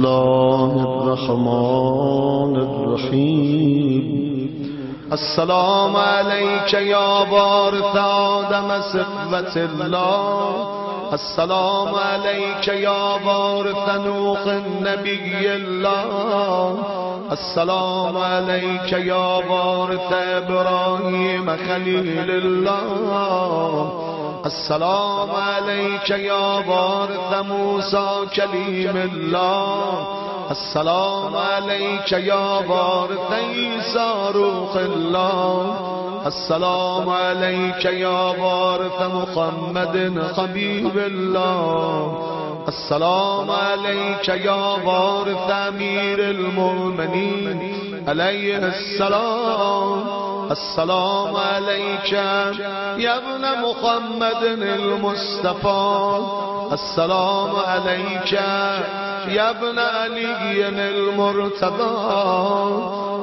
الله الرحمن الرحيم. السلام عليك يا وارث آدم صفوة الله. السلام عليك يا وارث نوح نبي الله. السلام عليك يا وارث إبراهيم خليل الله. السلام عليك يا وارث موسى كليم الله. السلام عليك يا وارث عيسى روح الله. السلام عليك يا وارث محمد حبيب الله. السلام عليك يا وارث أمير المؤمنين عليه السلام. السلام عليك يا ابن محمد المصطفى. السلام عليك يا ابن علي المرتضى.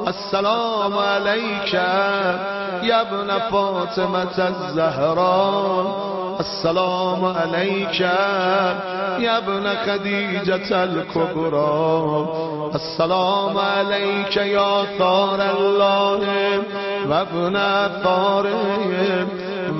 السلام عليك يا ابن فاطمة الزهراء. السلام عليك يا ابن خديجة الكبرى. السلام عليك يا ثار الله وابن ثاره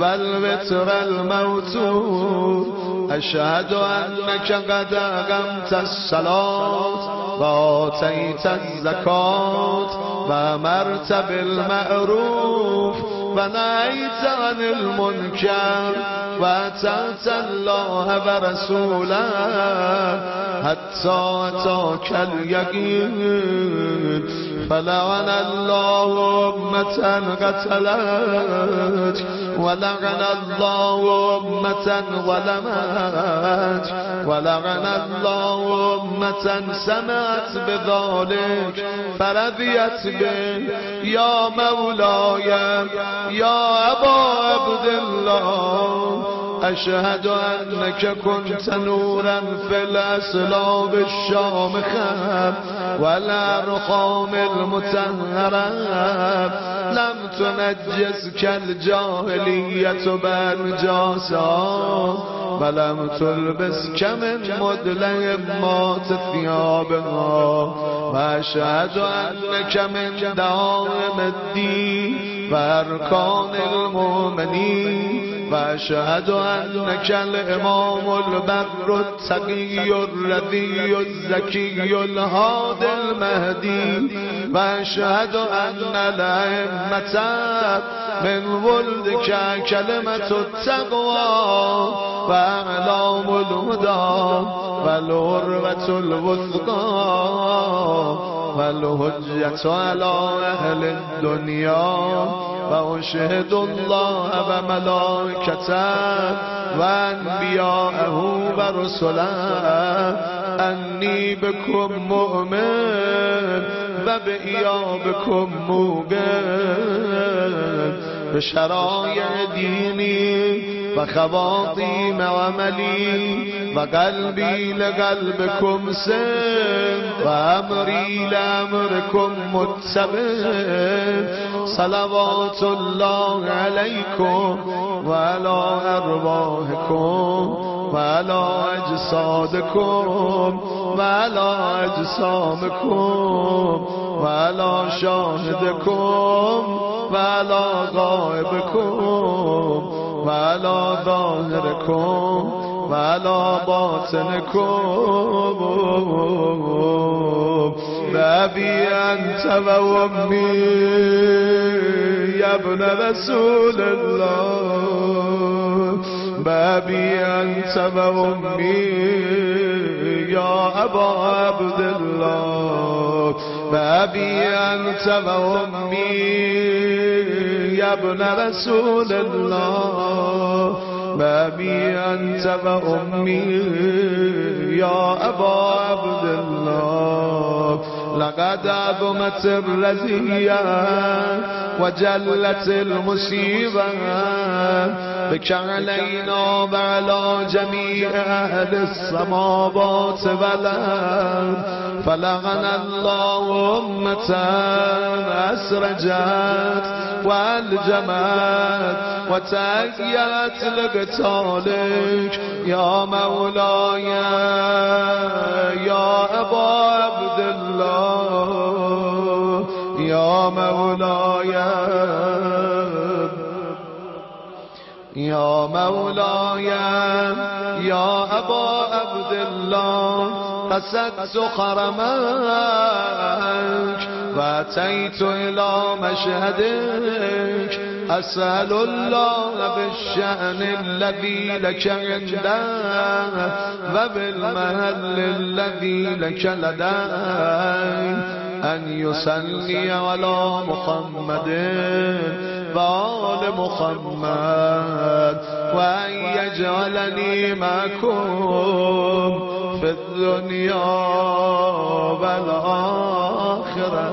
والوتر الموتور. أشهد أنك قد أقمت الصلاة وآتيت الزكاة وأمرت بالمعروف ونهيت عن المنكر وأطعت الله ورسوله حتى أتاك اليقين. فلعن الله أمة قتلت ولعن الله أمة ظلمت ولعن الله أمة سمعت بذلك فرضيت به. يا مولاي يا أبا عبد الله أشهد أنك كنت نورا في الأسلاب الشامخة والأرقام المطهرة. لم تنجسك الجاهلية بنجاسة ولم تلبسك من مدلهمات ثيابها. وأشهد أنك من دائم الدين وأركان المؤمنين. وأشهد أنك الإمام البر التقي الرضي الزكي الهادي المهدي. وأشهد أن الأئمة من ولدك كلمة التقوى وأعلام الهدى والعروة الوثقى والهجة على أهل الدنيا. وأشهد الله وملائكته وأنبياءه ورسله أني بكم مؤمن وبإيابكم موقن. بشرائع ديني وخواطيم عملي وقلبي لقلبكم سن وأمري لأمركم متبع. صلوات الله عليكم وعلى أرواحكم وعلى أجسادكم وعلى أجسامكم وعلى شاهدكم وعلى غائبكم وعلى ظاهركم وعلى باطنكم. بأبي أنت وأمي يا ابن رسول الله. بأبي أنت وأمي يا أبا عبد الله. بأبي أنت وأمي يا ابن رسول الله. بأبي أنت وأمي يا أبا عبد الله. لقد عظمت الرزية وجلت المصيبة بك علينا وعلى جميع أهل السماوات والأرض. فلعن الله أمة أسرجت والجمت وتأيت لقتالك. يا مولاي يا أبا عبد الله يا مولاي يا مولاي يا أبا عبد الله قصدت خرمك وأتيت إلى مشهدك أسأل الله بالشأن الذي لك عنده وبالمهل الذي لك لديه أن يصلي على محمد وآل محمد وأن يجعلني معكم في الدنيا والآخرة.